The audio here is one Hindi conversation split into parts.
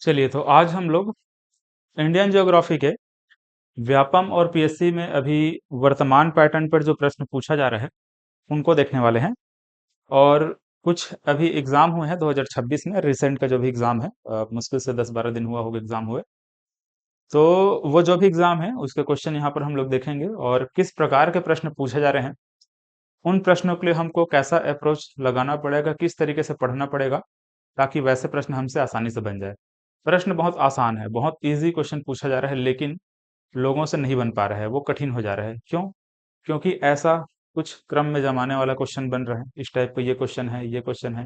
चलिए तो आज हम लोग इंडियन ज्योग्राफी के व्यापम और पीएससी में अभी वर्तमान पैटर्न पर जो प्रश्न पूछा जा रहा है उनको देखने वाले हैं। और कुछ अभी एग्जाम हुए हैं 2026 में, रिसेंट का जो भी एग्जाम है, मुश्किल से 10-12 दिन हुआ होगा एग्जाम हुए। तो वो जो भी एग्जाम है उसके क्वेश्चन यहाँ पर हम लोग देखेंगे और किस प्रकार के प्रश्न पूछे जा रहे हैं, उन प्रश्नों के लिए हमको कैसा अप्रोच लगाना पड़ेगा, किस तरीके से पढ़ना पड़ेगा ताकि वैसे प्रश्न हमसे आसानी से बन जाए। प्रश्न बहुत आसान है, बहुत इजी क्वेश्चन पूछा जा रहा है, लेकिन लोगों से नहीं बन पा रहा है, वो कठिन हो जा रहा है। क्यों? क्योंकि ऐसा कुछ क्रम में जमाने वाला क्वेश्चन बन रहा है। इस टाइप का ये क्वेश्चन है, ये क्वेश्चन है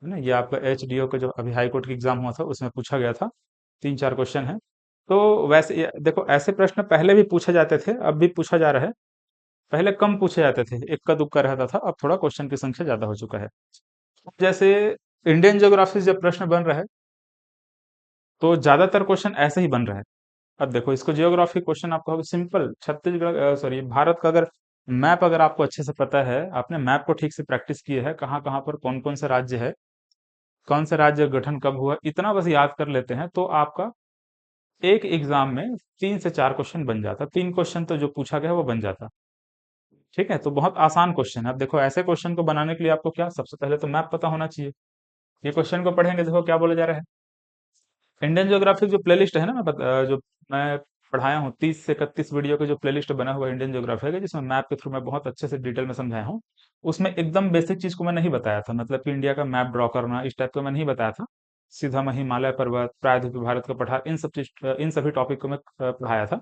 ना। ये आपका एचडीओ का जो अभी हाई कोर्ट का एग्जाम हुआ था उसमें पूछा गया था, 3-4 क्वेश्चन है। तो वैसे देखो, ऐसे प्रश्न पहले भी पूछे जाते थे, अब भी पूछा जा रहा है। पहले कम पूछे जाते थे, इक्का दुक्का रहता था, अब थोड़ा क्वेश्चन की संख्या ज्यादा हो चुका है। जैसे इंडियन ज्योग्राफी से जब प्रश्न बन रहा है तो ज्यादातर क्वेश्चन ऐसे ही बन रहा है। अब देखो, इसको जियोग्राफी क्वेश्चन आपका होगा सिंपल। छत्तीसगढ़, सॉरी, भारत का अगर मैप अगर आपको अच्छे से पता है, आपने मैप को ठीक से प्रैक्टिस किया है, कहाँ कहाँ पर कौन कौन से राज्य है, कौन से राज्य का गठन कब हुआ, इतना बस याद कर लेते हैं तो आपका एक एग्जाम में 3 से 4 क्वेश्चन बन जाता। 3 क्वेश्चन तो जो पूछा गया है वो बन जाता। ठीक है, तो बहुत आसान क्वेश्चन है। अब देखो, ऐसे क्वेश्चन को बनाने के लिए आपको क्या, सबसे पहले तो मैप पता होना चाहिए। ये क्वेश्चन को पढ़ेंगे, देखो क्या बोला जा रहा है। इंडियन ज्योग्राफिक जो प्लेलिस्ट है ना, जो मैं पढ़ाया हूँ, 30 से 31 वीडियो का जो प्लेलिस्ट बना हुआ है इंडियन ज्योग्राफी का, जिसमें मैप के थ्रू मैं बहुत अच्छे से डिटेल में समझाया हूँ। उसमें एकदम बेसिक चीज को मैं नहीं बताया था, मतलब कि इंडिया का मैप ड्रॉ करना इस टाइप का मैं नहीं बताया था। सीधा मैं हिमालय पर्वत, प्रायद्वीपीय भारत का पठार, इन सब चीज, इन सभी टॉपिक को मैं पढ़ाया था।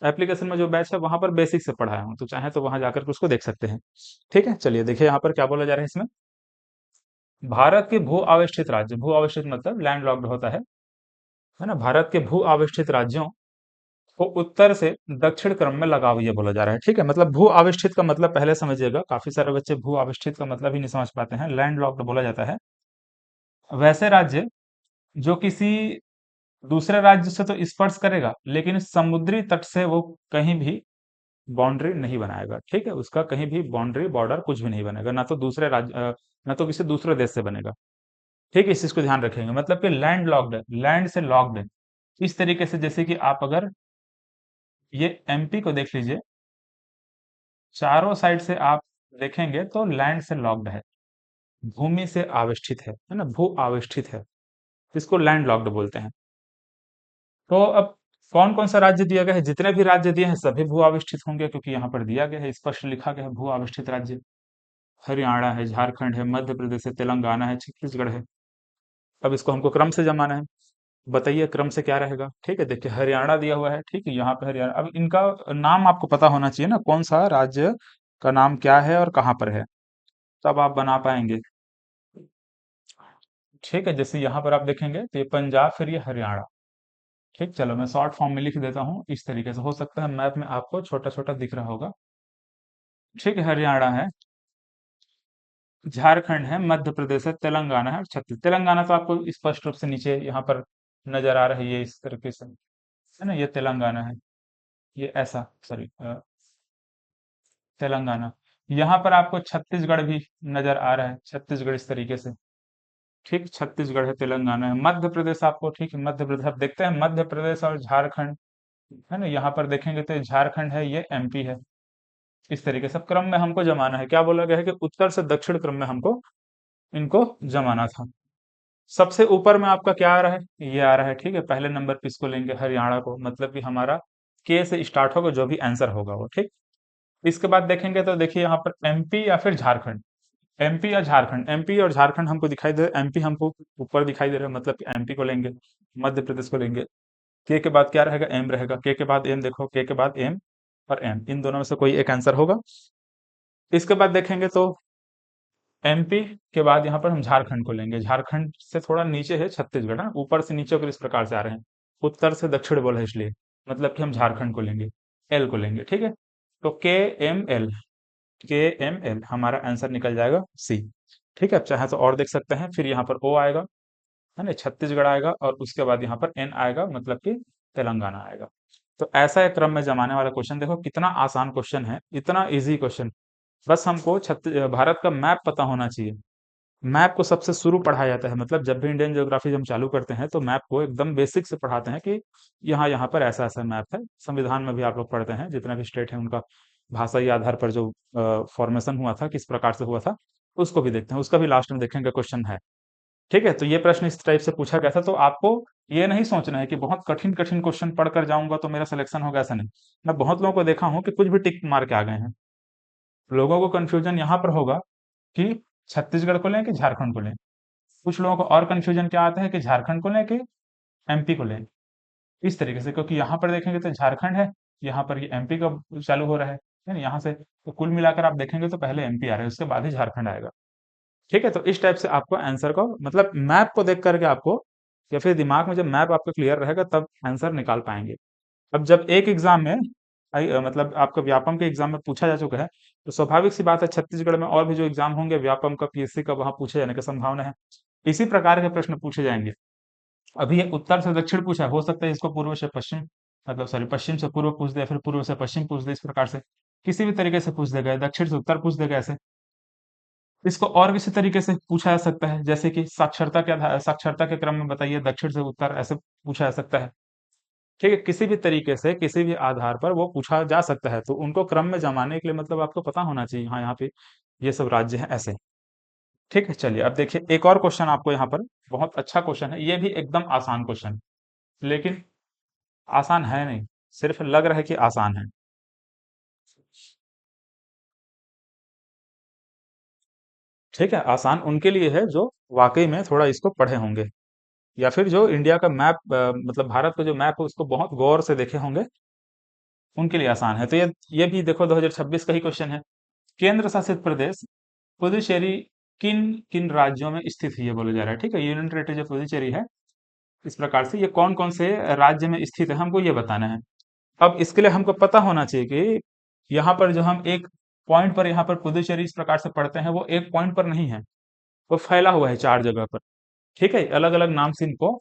एप्लीकेशन में जो बैच है वहां पर बेसिक से पढ़ाया हूँ, तो चाहे तो वहां जाकर के उसको देख सकते हैं। ठीक है, चलिए देखिए यहाँ पर क्या बोला जा रहा है इसमें। भारत के भू आवेष्टित राज्य, भू आवेष्टित मतलब लैंड लॉक्ड होता है ना। भारत के भू आवेष्टित राज्यों को उत्तर से दक्षिण क्रम में लगा हुआ, ये बोला जा रहा है। ठीक है, मतलब भू आविष्ठित का मतलब पहले समझिएगा, काफी सारे बच्चे भू आविष्ठित का मतलब ही नहीं समझ पाते हैं। लैंड लॉक्ड बोला जाता है वैसे राज्य जो किसी दूसरे राज्य से तो स्पर्श करेगा, लेकिन समुद्री तट से वो कहीं भी बाउंड्री नहीं बनाएगा। ठीक है, उसका कहीं भी बाउंड्री, बॉर्डर कुछ भी नहीं बनेगा, ना तो दूसरे राज्य, ना तो किसी दूसरे देश से बनेगा। ठीक है, इस चीज को ध्यान रखेंगे। मतलब कि लैंड लॉक्ड है, लैंड से लॉक्ड है। इस तरीके से जैसे कि आप अगर ये एमपी को देख लीजिए, चारों साइड से आप देखेंगे तो लैंड से लॉक्ड है, भूमि से आवेष्टित है ना, भू आवेष्टित है। इसको लैंड लॉक्ड बोलते हैं। तो अब कौन कौन सा राज्य दिया गया है, जितने भी राज्य दिए हैं सभी भू आवेष्टित होंगे, क्योंकि यहाँ पर दिया गया है, स्पष्ट लिखा गया है भू आवेष्टित राज्य। हरियाणा है, झारखंड है, मध्य प्रदेश है, तेलंगाना है, छत्तीसगढ़ है। अब इसको हमको क्रम से जमाना है। बताइए क्रम से क्या रहेगा। ठीक है, देखिए हरियाणा दिया हुआ है, ठीक है, यहाँ पे हरियाणा। अब इनका नाम आपको पता होना चाहिए ना, कौन सा राज्य का नाम क्या है और कहाँ पर है, तब आप बना पाएंगे। ठीक है, जैसे यहाँ पर आप देखेंगे तो ये पंजाब, फिर ये हरियाणा। ठीक, चलो मैं शॉर्ट फॉर्म में लिख देता हूँ। इस तरीके से हो सकता है मैप में आपको छोटा छोटा दिख रहा होगा। ठीक है, हरियाणा है, झारखंड है, मध्य प्रदेश है, तेलंगाना है और छत्तीस। तेलंगाना तो आपको स्पष्ट रूप से नीचे यहाँ पर नजर आ रहा है, ये इस तरीके से है ना, ये तेलंगाना है। ये ऐसा, सॉरी, तेलंगाना। यहाँ पर आपको छत्तीसगढ़ भी नजर आ रहा है, छत्तीसगढ़ इस तरीके से। ठीक, छत्तीसगढ़ है, तेलंगाना है, मध्य प्रदेश आपको, ठीक है, मध्य प्रदेश आप देखते हैं, मध्य प्रदेश और झारखंड है ना। यहाँ पर देखेंगे तो झारखंड है, ये एमपी है। इस तरीके से क्रम में हमको जमाना है। क्या बोला गया है कि उत्तर से दक्षिण क्रम में हमको इनको जमाना था। सबसे ऊपर में आपका क्या आ रहा है, ये आ रहा है। ठीक है, पहले नंबर पे इसको लेंगे हरियाणा को, मतलब कि हमारा के से स्टार्ट होगा, जो भी आंसर होगा वो। ठीक, इसके बाद देखेंगे तो देखिए यहाँ पर एमपी या फिर झारखंड। एमपी या झारखंड, एमपी और झारखंड हमको दिखाई दे, एमपी हमको ऊपर दिखाई दे रहा है, मतलब कि एमपी को लेंगे, मध्य प्रदेश को लेंगे। के बाद क्या रहेगा, एम रहेगा। के बाद एम, देखो के बाद एम और एम, इन दोनों में से कोई एक आंसर होगा। इसके बाद देखेंगे तो एमपी के बाद यहाँ पर हम झारखंड को लेंगे। झारखंड से थोड़ा नीचे है छत्तीसगढ़, है ऊपर से नीचे होकर इस प्रकार से आ रहे हैं, उत्तर से दक्षिण बोला है इसलिए, मतलब कि हम झारखंड को लेंगे, एल को लेंगे। ठीक है, तो के एम एल हमारा आंसर निकल जाएगा सी। ठीक है, अब चाहे तो और देख सकते हैं, फिर यहाँ पर ओ आएगा, है ना, छत्तीसगढ़ आएगा, और उसके बाद यहाँ पर एन आएगा, मतलब कि तेलंगाना आएगा। तो ऐसा एक क्रम में जमाने वाला क्वेश्चन, देखो कितना आसान क्वेश्चन है, इतना इजी क्वेश्चन। बस हमको भारत का मैप पता होना चाहिए। मैप को सबसे शुरू पढ़ाया जाता है, मतलब जब भी इंडियन ज्योग्राफी हम चालू करते हैं तो मैप को एकदम बेसिक से पढ़ाते हैं कि यहाँ यहाँ पर ऐसा ऐसा मैप है। संविधान में भी आप लोग पढ़ते हैं, जितने भी स्टेट हैं उनका भाषाई आधार पर जो फॉर्मेशन हुआ था, किस प्रकार से हुआ था, उसको भी देखते हैं। उसका भी लास्ट में देखेंगे क्वेश्चन है। ठीक है, तो ये प्रश्न इस टाइप से पूछा गया था। तो आपको ये नहीं सोचना है कि बहुत कठिन कठिन क्वेश्चन पढ़ कर जाऊंगा तो मेरा सिलेक्शन होगा, ऐसा नहीं। मैं बहुत लोगों को देखा हूँ कि कुछ भी टिक मार के आ गए हैं। लोगों को कंफ्यूजन यहाँ पर होगा कि छत्तीसगढ़ को लें कि झारखंड को लें। कुछ लोगों को और कंफ्यूजन क्या आता है कि झारखंड को लें कि एमपी को लें, इस तरीके से। क्योंकि यहाँ पर देखेंगे तो झारखंड है, यहाँ पर ये एमपी का चालू हो रहा है ना, यहाँ से तो कुल मिलाकर आप देखेंगे तो पहले एमपी आ रहा है, उसके बाद ही झारखंड आएगा। ठीक है, तो इस टाइप से आपको आंसर को, मतलब मैप को देख करके आपको, या फिर दिमाग में जब मैप आपका क्लियर रहेगा तब आंसर निकाल पाएंगे। अब जब एक एग्जाम में मतलब आपका व्यापम के एग्जाम में पूछा जा चुका है, तो स्वाभाविक सी बात है छत्तीसगढ़ में और भी जो एग्जाम होंगे व्यापम का, पीएससी का, वहां पूछे जाने की संभावना है। इसी प्रकार के प्रश्न पूछे जाएंगे। अभी ये उत्तर से दक्षिण पूछा है, हो सकता है इसको पूर्व से पश्चिम, मतलब सॉरी पश्चिम से पूर्व पूछ दे, फिर पूर्व से पश्चिम पूछ दे, इस प्रकार से किसी भी तरीके से पूछ देगा, दक्षिण से उत्तर पूछ देगा ऐसे। इसको और किसी तरीके से पूछा जा सकता है, जैसे कि साक्षरता के आधार, साक्षरता के क्रम में बताइए दक्षिण से उत्तर, ऐसे पूछा जा सकता है। ठीक है, किसी भी तरीके से किसी भी आधार पर वो पूछा जा सकता है, तो उनको क्रम में जमाने के लिए मतलब आपको पता होना चाहिए, हाँ यहाँ पे ये सब राज्य हैं ऐसे। ठीक है, चलिए अब देखिए एक और क्वेश्चन आपको यहाँ पर, बहुत अच्छा क्वेश्चन है, ये भी एकदम आसान क्वेश्चन, लेकिन आसान है नहीं, सिर्फ लग रहा है कि आसान है। ठीक है, आसान उनके लिए है जो वाकई में थोड़ा इसको पढ़े होंगे, या फिर जो इंडिया का मैप, मतलब भारत का जो मैप है उसको बहुत गौर से देखे होंगे, उनके लिए आसान है। तो ये भी देखो 2026 का ही क्वेश्चन है। केंद्र शासित प्रदेश पुदुचेरी किन किन राज्यों में स्थित है, ये बोला जा रहा है। ठीक है, यूनियन टेरिटरी जो पुदुचेरी है, इस प्रकार से ये कौन कौन से राज्य में स्थित है, हमको ये बताना है। अब इसके लिए हमको पता होना चाहिए कि यहाँ पर जो हम एक पॉइंट पर, यहाँ पर पुदुचेरी इस प्रकार से पढ़ते हैं, वो एक पॉइंट पर नहीं है, वो फैला हुआ है चार जगह पर। ठीक है, अलग अलग नाम से इनको,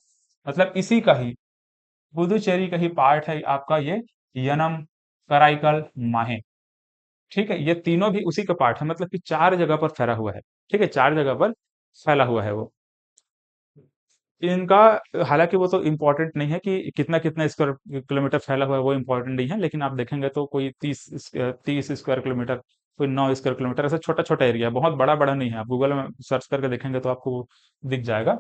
मतलब इसी का ही, पुदुचेरी का ही पार्ट है आपका ये यनम, कराईकल, माहे। ठीक है, ये तीनों भी उसी का पार्ट है, मतलब कि चार जगह पर फैला हुआ है। ठीक है, चार जगह पर फैला हुआ है वो। इनका, हालांकि वो तो इम्पोर्टेंट नहीं है कि कितना कितना स्क्वायर किलोमीटर फैला हुआ है, वो इम्पोर्टेंट नहीं है, लेकिन आप देखेंगे तो कोई 30 स्क्वायर किलोमीटर, कोई 9 स्क्वायर किलोमीटर, ऐसा छोटा छोटा एरिया है, बहुत बड़ा बड़ा नहीं है। आप गूगल में सर्च करके देखेंगे तो आपको वो दिख जाएगा,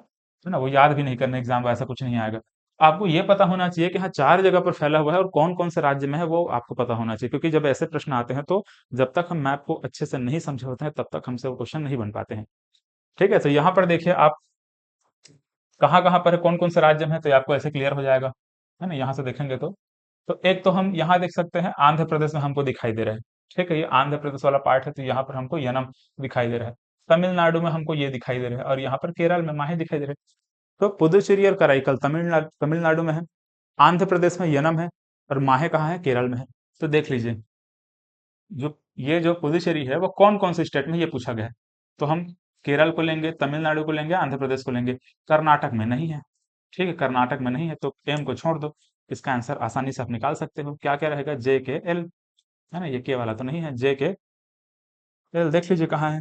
है ना। वो याद भी नहीं करना एग्जाम में, ऐसा कुछ नहीं आएगा। आपको ये पता होना चाहिए कि हाँ चार जगह पर फैला हुआ है, और कौन कौन से राज्य में है वो आपको पता होना चाहिए, क्योंकि जब ऐसे प्रश्न आते हैं तो जब तक हम मैप को अच्छे से नहीं समझे होते हैं तब तक हमसे वो क्वेश्चन नहीं बन पाते हैं। ठीक है, तो यहाँ पर देखिए आप कहाँ कहाँ पर है, कौन कौन से राज्य में है, तो ये आपको ऐसे क्लियर हो जाएगा, है ना। यहाँ से देखेंगे तो एक तो हम यहाँ देख सकते हैं आंध्र प्रदेश में हमको दिखाई दे रहा है। ठीक है, ये आंध्र प्रदेश वाला पार्ट है, तो यहाँ पर हमको यनम दिखाई दे रहा है। तमिलनाडु में हमको ये दिखाई दे रहा है, और यहाँ पर केरल में माहे दिखाई दे रहे हैं। तो पुदुचेरी और कराईकल तमिलनाडु तमिलनाडु में है, आंध्र प्रदेश में यनम है, और माहे कहाँ है, केरल में है। तो देख लीजिए, जो ये जो पुदुचेरी है वो कौन कौन से स्टेट में, ये पूछा गया है। तो हम केरल को लेंगे, तमिलनाडु को लेंगे, आंध्र प्रदेश को लेंगे। कर्नाटक में नहीं है। ठीक है, कर्नाटक में नहीं है, तो एम को छोड़ दो। इसका आंसर आसानी से आप निकाल सकते हो, क्या क्या रहेगा, जे के एल, है ना। ये के वाला तो नहीं है, जे के एल देख लीजिए कहाँ है,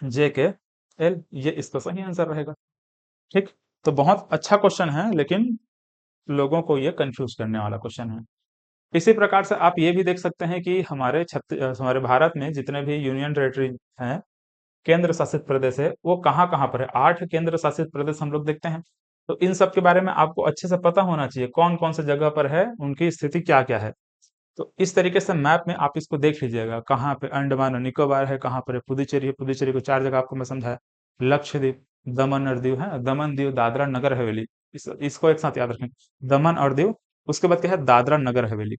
जे के एल, ये इसका सही आंसर रहेगा। ठीक, तो बहुत अच्छा क्वेश्चन है, लेकिन लोगों को ये कंफ्यूज करने वाला क्वेश्चन है। इसी प्रकार से आप ये भी देख सकते हैं कि हमारे भारत में जितने भी यूनियन टेरिटरी हैं, केंद्र शासित प्रदेश है, वो कहाँ कहाँ पर है। 8 केंद्र शासित प्रदेश हम लोग देखते हैं। तो इन सब के बारे में आपको अच्छे से पता होना चाहिए, कौन कौन से जगह पर है, उनकी स्थिति क्या क्या है। तो इस तरीके से मैप में आप इसको देख लीजिएगा, कहाँ पे अंडमान और निकोबार है, कहाँ पर है पुदुचेरी है। पुदुचेरी को चार जगह आपको मैं समझाया, लक्षद्वीप, दमन और दीव है, दमन दीव दादरा नगर हवेली, इसको एक साथ याद रखें, दमन और दीव। उसके बाद क्या है, दादरा नगर हवेली।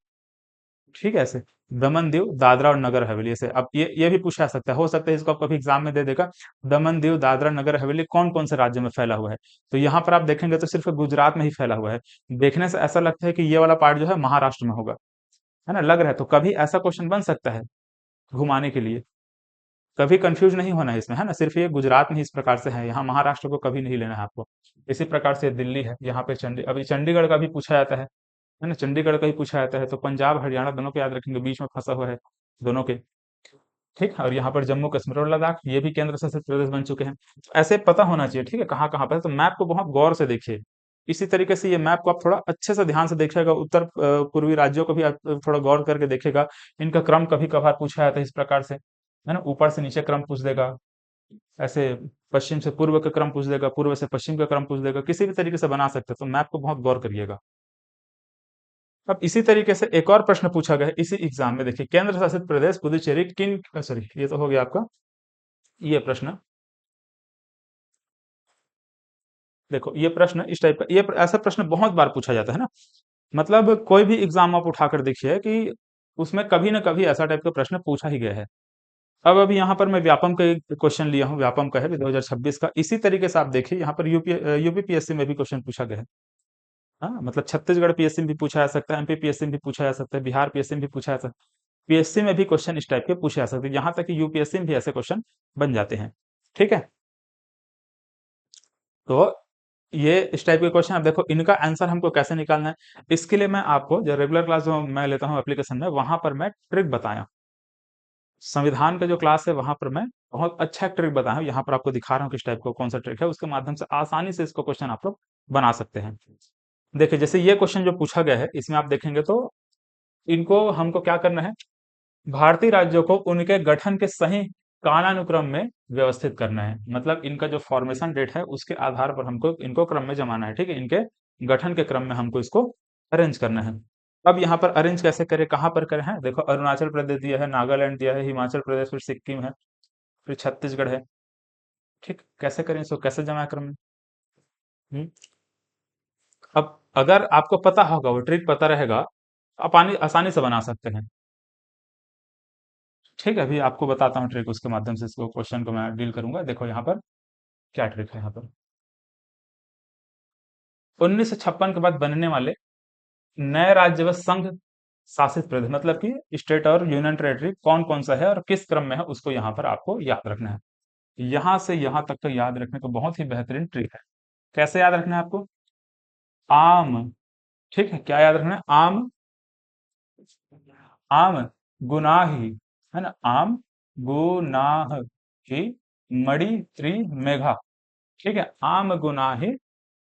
ठीक है, ऐसे दमन दीव दादरा और नगर हवेली, ऐसे। अब ये भी पूछा जा सकता है, हो सकता है इसको आप कभी एग्जाम में दे देगा, दमन दीव दादरा नगर हवेली कौन कौन से राज्य में फैला हुआ है। तो यहाँ पर आप देखेंगे तो सिर्फ गुजरात में ही फैला हुआ है। देखने से ऐसा लगता है कि ये वाला पार्ट जो है महाराष्ट्र में होगा, है ना, लग रहा है। तो कभी ऐसा क्वेश्चन बन सकता है घुमाने के लिए, कभी कंफ्यूज नहीं होना है इसमें, है ना। सिर्फ ये गुजरात में ही इस प्रकार से है, यहाँ महाराष्ट्र को कभी नहीं लेना है आपको। इसी प्रकार से दिल्ली है, यहाँ पे अभी चंडीगढ़ का भी पूछा जाता है ना, चंडीगढ़ का ही पूछा जाता है। तो पंजाब हरियाणा दोनों को याद रखेंगे, बीच में फंसा हुआ है दोनों के। ठीक है, और यहाँ पर जम्मू कश्मीर और लद्दाख ये भी केंद्र शासित प्रदेश बन चुके हैं। तो ऐसे पता होना चाहिए, ठीक है, कहाँ कहाँ पर है। तो मैप को बहुत गौर से देखिए। इसी तरीके से ये मैप को आप थोड़ा अच्छे से ध्यान से देखिएगा, उत्तर पूर्वी राज्यों को भी आप थोड़ा गौर करके देखिएगा। इनका क्रम कभी कभार पूछा जाता है इस प्रकार से, है ना, ऊपर से नीचे क्रम पूछ देगा, ऐसे पश्चिम से पूर्व का क्रम पूछ देगा, पूर्व से पश्चिम का क्रम पूछ देगा, किसी भी तरीके से बना सकते हैं। तो मैप को बहुत गौर करिएगा। अब इसी तरीके से एक और प्रश्न पूछा गया है इसी एग्जाम में, देखिए, केंद्र शासित प्रदेश पुदुचेरी किन, सॉरी ये तो हो गया आपका ये प्रश्न। देखो ये प्रश्न इस टाइप का, ऐसा प्रश्न बहुत बार पूछा जाता है ना। मतलब कोई भी एग्जाम आप उठाकर देखिए कि उसमें कभी ना कभी ऐसा टाइप का प्रश्न पूछा ही गया है। अब अभी यहाँ पर मैं व्यापम का एक क्वेश्चन लिया हूँ, व्यापम का है 2026 का। इसी तरीके से आप देखिए यहाँ पर यूपीपीएससी में भी क्वेश्चन पूछा गया है। हाँ, मतलब छत्तीसगढ़ पीएससी में भी पूछा जा सकता है, एमपी पीएससी में भी पूछा जा सकता है, बिहार पीएससी में भी पूछा जा सकता है। पीएससी में भी क्वेश्चन इस टाइप के पूछे जा सकते हैं, यहाँ तक कि यूपीएससी में भी ऐसे क्वेश्चन बन जाते हैं। ठीक है, तो ये इस टाइप के क्वेश्चन, अब देखो इनका आंसर हमको कैसे निकालना है। इसके लिए मैं आपको जो रेगुलर क्लास जो मैं लेता हूँ एप्लीकेशन में, वहां पर मैं ट्रिक बताया। संविधान का जो क्लास है वहां पर मैं बहुत अच्छा ट्रिक बताया हूँ, यहाँ पर आपको दिखा रहा हूँ किस टाइप का कौन सा ट्रिक है, उसके माध्यम से आसानी से इसको क्वेश्चन आप लोग बना सकते हैं। देखिए जैसे ये क्वेश्चन जो पूछा गया है, इसमें आप देखेंगे तो इनको हमको क्या करना है, भारतीय राज्यों को उनके गठन के सही कालानुक्रम में व्यवस्थित करना है। मतलब इनका जो फॉर्मेशन डेट है उसके आधार पर हमको इनको क्रम में जमाना है। ठीक है, इनके गठन के क्रम में हमको इसको अरेंज करना है। अब यहाँ पर अरेंज कैसे करें, कहाँ पर करें, है देखो, अरुणाचल प्रदेश दिया है, नागालैंड दिया है, हिमाचल प्रदेश, फिर सिक्किम है, फिर छत्तीसगढ़ है। ठीक, कैसे करें इसको, कैसे जमा क्रम में। हम्म, अब अगर आपको पता होगा, वो ट्रिक पता रहेगा, आप आसानी से बना सकते हैं। ठीक है, अभी आपको बताता हूँ ट्रिक, उसके माध्यम से इसको क्वेश्चन को मैं डील करूंगा। देखो यहाँ पर क्या ट्रिक है। यहाँ पर 1956 के बाद बनने वाले नए राज्य व संघ शासित प्रदेश, मतलब कि स्टेट और यूनियन टेरिटरी कौन कौन सा है और किस क्रम में है, उसको यहाँ पर आपको याद रखना है। यहां से यहां तक का याद रखने का बहुत ही बेहतरीन ट्रिक है। कैसे याद रखना है आपको, आम, ठीक है, क्या याद रखना है, आम, आम गुनाही, है ना, आम गुनाह की मणि त्रिमेघा। ठीक है, आम गुनाही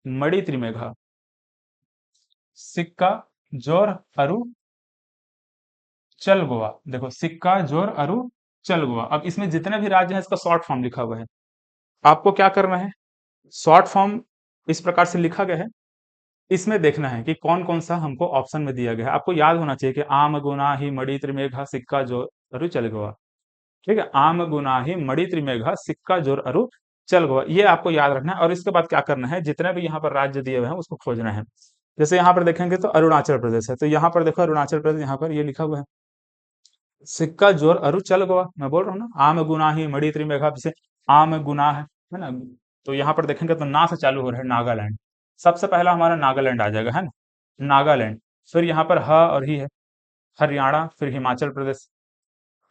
मणि त्रिमेघा, सिक्का जोर अरु चल गोवा। देखो सिक्का जोर अरु चल गोवा, अब इसमें जितने भी राज्य हैं इसका शॉर्ट फॉर्म लिखा हुआ है। आपको क्या करना है, शॉर्ट फॉर्म इस प्रकार से लिखा गया है, इसमें देखना है कि कौन कौन सा हमको ऑप्शन में दिया गया है। आपको याद होना चाहिए कि आम गुना ही मणि त्रिमेघा सिक्का जोर अरु चल गोवा। ठीक है, आम गुना ही मणि त्रिमेघा सिक्का जोर अरु चल गोवा, ये आपको याद रखना है। और इसके बाद क्या करना है, जितने भी यहाँ पर राज्य दिए हुए हैं उसको खोजना है। जैसे यहाँ पर देखेंगे तो अरुणाचल प्रदेश है, तो यहाँ पर देखो अरुणाचल प्रदेश, यहाँ पर ये लिखा हुआ है सिक्का जोर अरु चल गोवा। मैं बोल रहा हूँ ना, आम गुनाही मणि त्रिमेघा, जैसे आम गुनाह है ना। तो यहाँ पर देखेंगे तो ना से चालू हो रहा है, नागालैंड। सबसे पहला हमारा नागालैंड आ जाएगा, है ना, नागालैंड। फिर यहाँ पर ह और ही है, हरियाणा, फिर हिमाचल प्रदेश,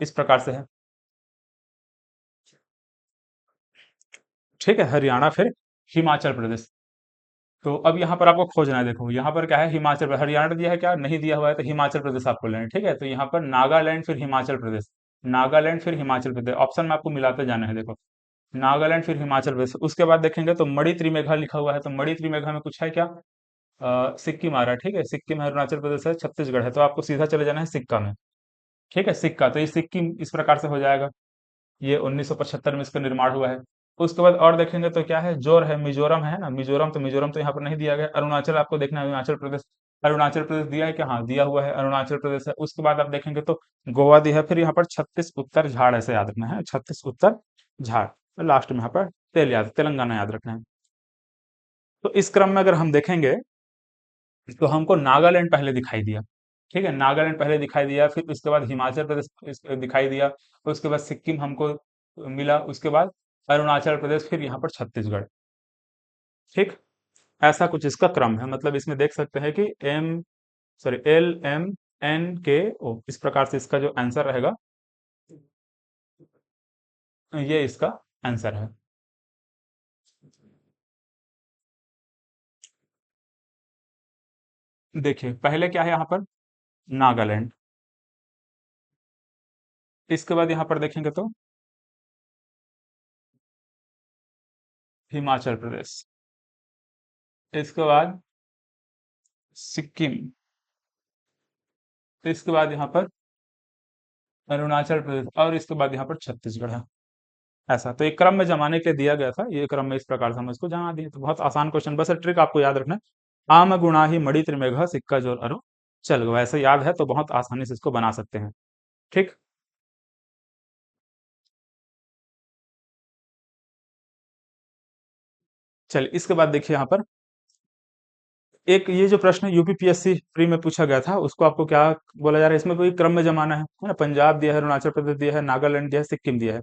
इस प्रकार से है। ठीक है, हरियाणा फिर हिमाचल प्रदेश। तो अब यहाँ पर आपको खोजना है, देखो यहाँ पर क्या है, हिमाचल प्रदेश, हरियाणा दिया है क्या, नहीं दिया हुआ है, तो हिमाचल प्रदेश आपको लेना है। ठीक है, तो यहाँ पर नागालैंड फिर हिमाचल प्रदेश, नागालैंड फिर हिमाचल प्रदेश, ऑप्शन में आपको मिलाते जाना है। देखो नागालैंड फिर हिमाचल प्रदेश, उसके बाद देखेंगे तो मणि त्रिमेघा लिखा हुआ है, तो मणि त्रिमेघा में कुछ है क्या, सिक्किम आ रहा है। ठीक है, सिक्किम है, अरुणाचल प्रदेश है, छत्तीसगढ़ है, तो आपको सीधा चले जाना है सिक्का में। ठीक है, सिक्का, तो ये सिक्किम इस प्रकार से हो जाएगा। ये 1975 में इसका निर्माण हुआ है। उसके बाद और देखेंगे तो क्या है, जोर है, मिजोरम है ना, मिजोरम, तो मिजोरम तो यहाँ पर नहीं दिया गया। अरुणाचल आपको देखना है, अरुणाचल प्रदेश, अरुणाचल प्रदेश दिया है क्या, हाँ दिया हुआ है, अरुणाचल प्रदेश है। उसके बाद आप देखेंगे तो गोवा दिया है, फिर यहाँ पर छत्तीस उत्तर झाड़, ऐसे याद रखना है, छत्तीस उत्तर झाड़, लास्ट में यहाँ पर तेलंगाना याद रखना है। तो इस क्रम में अगर हम देखेंगे तो हमको नागालैंड पहले दिखाई दिया। ठीक है, नागालैंड पहले दिखाई दिया, फिर उसके बाद हिमाचल प्रदेश दिखाई दिया, फिर उसके बाद सिक्किम हमको मिला, उसके बाद अरुणाचल प्रदेश, फिर यहाँ पर छत्तीसगढ़। ठीक, ऐसा कुछ इसका क्रम है। मतलब इसमें देख सकते हैं कि LMNKO, इस प्रकार से इसका जो आंसर रहेगा, ये इसका आंसर है। देखिए पहले क्या है यहाँ पर, नागालैंड, इसके बाद यहाँ पर देखेंगे तो हिमाचल प्रदेश, इसके बाद सिक्किम, इसके बाद यहाँ पर अरुणाचल प्रदेश और इसके बाद यहाँ पर छत्तीसगढ़ है। ऐसा तो एक क्रम में जमाने के लिए दिया गया था, ये क्रम में इस प्रकार से हम इसको जमा दिए। तो बहुत आसान क्वेश्चन, बस ट्रिक आपको याद रखना है, आम गुणा ही मणि त्रिमेघ सिक्का जोर अरो चल गो, ऐसे याद है तो बहुत आसानी से इसको बना सकते हैं। ठीक, चलिए इसके बाद देखिए यहाँ पर एक ये जो प्रश्न यूपीपीएससी प्री में पूछा गया था, उसको आपको क्या बोला जा रहा है, इसमें कोई क्रम में जमाना है ना, पंजाब दिया है, अरुणाचल प्रदेश दिया है, नागालैंड दिया है, सिक्किम दिया है,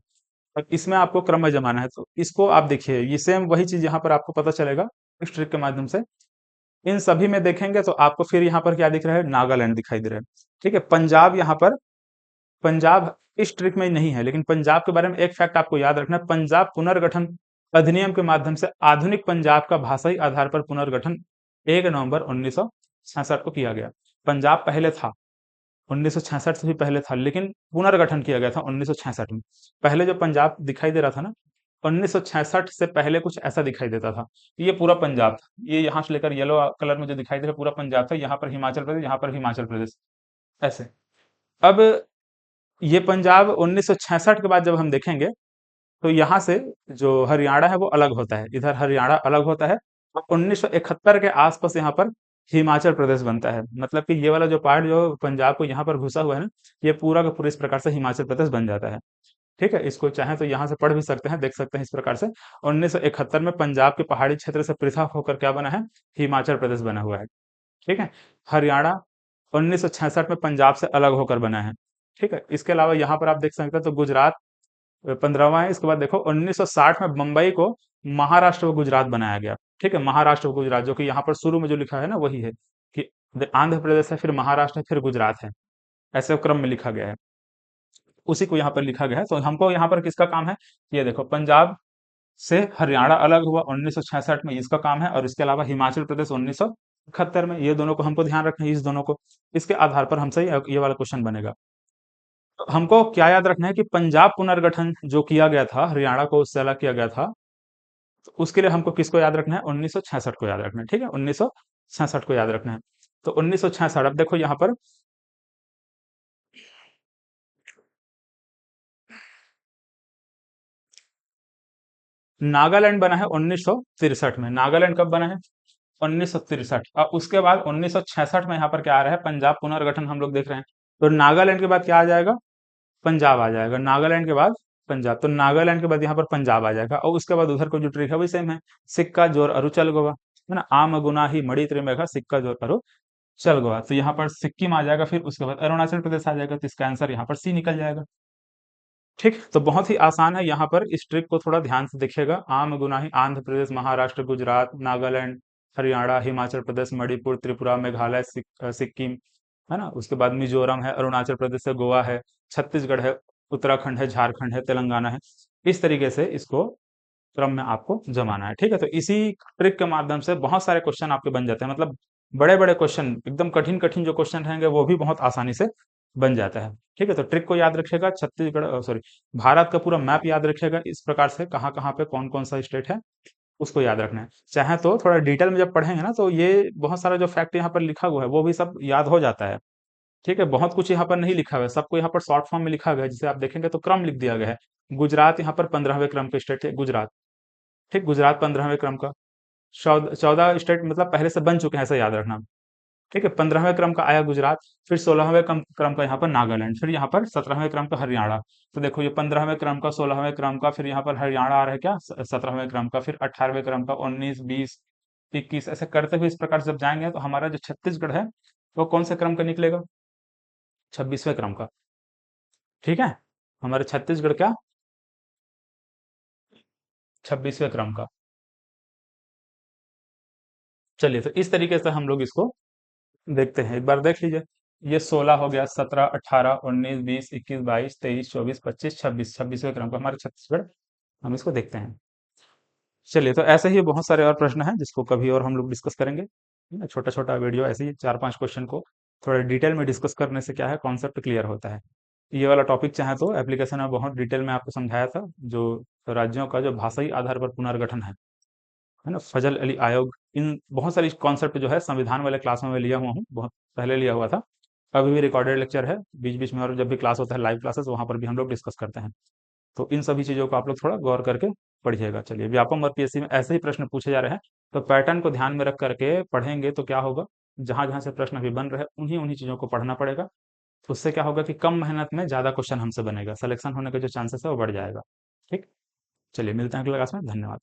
और इसमें आपको क्रम में जमाना है। तो इसको आप देखिए, ये सेम वही चीज यहाँ पर आपको पता चलेगा इस ट्रिक के माध्यम से। इन सभी में देखेंगे तो आपको फिर यहाँ पर क्या दिख रहा है, नागालैंड दिखाई दे रहा है। ठीक है, पंजाब यहाँ पर, पंजाब इस ट्रिक में नहीं है, लेकिन पंजाब के बारे में एक फैक्ट आपको याद रखना है, पंजाब पुनर्गठन अधिनियम के माध्यम से आधुनिक पंजाब का भाषाई आधार पर पुनर्गठन 1 नवंबर 1966 को किया गया। पंजाब पहले था, 1966 से भी पहले था, लेकिन पुनर्गठन किया गया था 1966 में। पहले जो पंजाब दिखाई दे रहा था ना, 1966 से पहले कुछ ऐसा दिखाई देता था। ये पूरा पंजाब था, ये यहाँ से लेकर येलो कलर में जो दिखाई दे रहा है पूरा पंजाब था, यहाँ पर हिमाचल प्रदेश, यहाँ पर हिमाचल प्रदेश, ऐसे। अब ये पंजाब 1966 के बाद जब हम देखेंगे तो यहाँ से जो हरियाणा है वो अलग होता है, इधर हरियाणा अलग होता है, और 1971 के आसपास यहाँ पर हिमाचल प्रदेश बनता है। मतलब कि ये वाला जो पार्ट जो पंजाब को यहाँ पर घुसा हुआ है ना, ये पूरा का पूरा इस प्रकार से हिमाचल प्रदेश बन जाता है। ठीक है, इसको चाहे तो यहाँ से पढ़ भी सकते हैं, देख सकते हैं इस प्रकार से। 1971 में पंजाब के पहाड़ी क्षेत्र से पृथक होकर क्या बना है, हिमाचल प्रदेश बना हुआ है। ठीक है, हरियाणा 1966 में पंजाब से अलग होकर बना है। ठीक है, इसके अलावा यहाँ पर आप देख सकते हैं तो गुजरात 15वां है। इसके बाद देखो 1960 में बंबई को महाराष्ट्र व गुजरात बनाया गया। ठीक है, महाराष्ट्र व गुजरात, जो कि यहाँ पर शुरू में जो लिखा है ना वही है कि आंध्र प्रदेश है, फिर महाराष्ट्र है, फिर गुजरात है, ऐसे क्रम में लिखा गया है, उसी को यहाँ पर लिखा गया है। तो हमको यहाँ पर किसका काम है, ये देखो पंजाब से हरियाणा अलग हुआ 1966 में, इसका काम है, और इसके अलावा हिमाचल प्रदेश 1971 में, ये दोनों को हमको ध्यान रखना है, इस दोनों को, इसके आधार पर हमसे ये वाला क्वेश्चन बनेगा। तो हमको क्या याद रखना है कि पंजाब पुनर्गठन जो किया गया था, हरियाणा को उससे अलग किया गया था, तो उसके लिए हमको किसको याद रखना है, 1966 को याद रखना है। ठीक है, 1966 को याद रखना है। तो 1966, अब देखो यहाँ पर नागालैंड बना है 1963 में। नागालैंड कब बना है, 1963। और उसके बाद 1966 में यहाँ पर क्या आ रहा है, पंजाब पुनर्गठन हम लोग देख रहे हैं। तो नागालैंड के बाद क्या आ जाएगा, पंजाब आ जाएगा, नागालैंड के बाद पंजाब, तो नागालैंड के बाद यहाँ पर पंजाब आ जाएगा, और उसके बाद उधर को जो ट्रिक है वही सेम है, सिक्का जोर अरु चल गोवा, है ना, आम गुना ही मणि त्रिमेघ सिक्का जोर अरु चल गोवा। तो यहाँ पर सिक्किम आ जाएगा, फिर उसके बाद अरुणाचल प्रदेश आ जाएगा, तो इसका आंसर यहाँ पर सी निकल जाएगा। ठीक, तो बहुत ही आसान है, यहाँ पर इस ट्रिक को थोड़ा ध्यान से देखिएगा। आम गुनाही आंध्र प्रदेश, महाराष्ट्र, गुजरात, नागालैंड, हरियाणा, हिमाचल प्रदेश, मणिपुर, त्रिपुरा, मेघालय, सिक्किम, है ना, उसके बाद मिजोरम है, अरुणाचल प्रदेश है, गोवा है, छत्तीसगढ़ है, उत्तराखंड है, झारखंड है, तेलंगाना है। इस तरीके से इसको क्रम में आपको जमाना है। ठीक है, तो इसी ट्रिक के माध्यम से बहुत सारे क्वेश्चन आपके बन जाते हैं, मतलब बड़े बड़े क्वेश्चन, एकदम कठिन कठिन जो क्वेश्चन रहेंगे वो भी बहुत आसानी से बन जाता है। ठीक है, तो ट्रिक को याद रखिएगा, छत्तीसगढ़ सॉरी भारत का पूरा मैप याद रखिएगा, इस प्रकार से कहाँ कहाँ पे कौन कौन सा स्टेट है उसको याद रखना है। चाहे तो थोड़ा डिटेल में जब पढ़ेंगे ना, तो ये बहुत सारा जो फैक्ट यहाँ पर लिखा हुआ है वो भी सब याद हो जाता है। ठीक है, बहुत कुछ यहाँ पर नहीं लिखा हुआ है, सबको यहाँ पर शॉर्ट फॉर्म में लिखा गया है, जिसे आप देखेंगे तो क्रम लिख दिया गया है। गुजरात यहाँ पर 15वें क्रम के स्टेट है गुजरात। ठीक, गुजरात 15वें क्रम का, 14 स्टेट मतलब पहले से बन चुके हैं, ऐसा याद रखना। ठीक है, 15वें क्रम का आया गुजरात, फिर 16वें क्रम का यहाँ पर नागालैंड, फिर यहाँ पर 17वें क्रम का हरियाणा। तो देखो ये 15वें क्रम का, 16वें क्रम का, फिर यहाँ पर हरियाणा आ रहा है क्या, 17वें क्रम का, फिर 18वें क्रम का, 19, 20, 21, ऐसे करते हुए इस प्रकार से जब जाएंगे तो हमारा जो छत्तीसगढ़ है वो कौन से क्रम का निकलेगा, 26वें क्रम का। ठीक है, हमारे छत्तीसगढ़ क्या, 26वें क्रम का। चलिए, तो इस तरीके से हम लोग इसको देखते हैं, एक बार देख लीजिए। ये 16 हो गया, 17, 18, 19, 20, 21, 22, 23, 24, 25, 26, 26वें क्रम का हमारे छत्तीसगढ़, हम इसको देखते हैं। चलिए, तो ऐसे ही बहुत सारे और प्रश्न हैं जिसको कभी और हम लोग डिस्कस करेंगे, है ना, छोटा छोटा वीडियो ऐसे ही 4-5 क्वेश्चन को थोड़ा डिटेल में डिस्कस करने से क्या है, कॉन्सेप्ट क्लियर होता है। ये वाला टॉपिक चाहे तो एप्लीकेशन में बहुत डिटेल में आपको समझाया था, जो राज्यों का जो भाषाई आधार पर पुनर्गठन है ना, फजल अली आयोग, इन बहुत सारी कॉन्सेप्ट जो है संविधान वाले क्लास में मैं लिया हुआ हूँ, बहुत पहले लिया हुआ था। अभी भी रिकॉर्डेड लेक्चर है बीच बीच में, और जब भी क्लास होता है लाइव क्लासेस, वहां पर भी हम लोग डिस्कस करते हैं। तो इन सभी चीज़ों को आप लोग थोड़ा गौर करके पढ़िएगा। चलिए, व्यापम और पीएससी में ऐसे ही प्रश्न पूछे जा रहे हैं, तो पैटर्न को ध्यान में रख करके पढ़ेंगे तो क्या होगा, जहां जहां से प्रश्न अभी बन रहे हैं उन्हीं उन्हीं चीज़ों को पढ़ना पड़ेगा। तो उससे क्या होगा कि कम मेहनत में ज़्यादा क्वेश्चन हमसे बनेगा, सिलेक्शन होने के जो चांसेस है वो बढ़ जाएगा। ठीक। चलिए, मिलते हैं अगले क्लास में। धन्यवाद।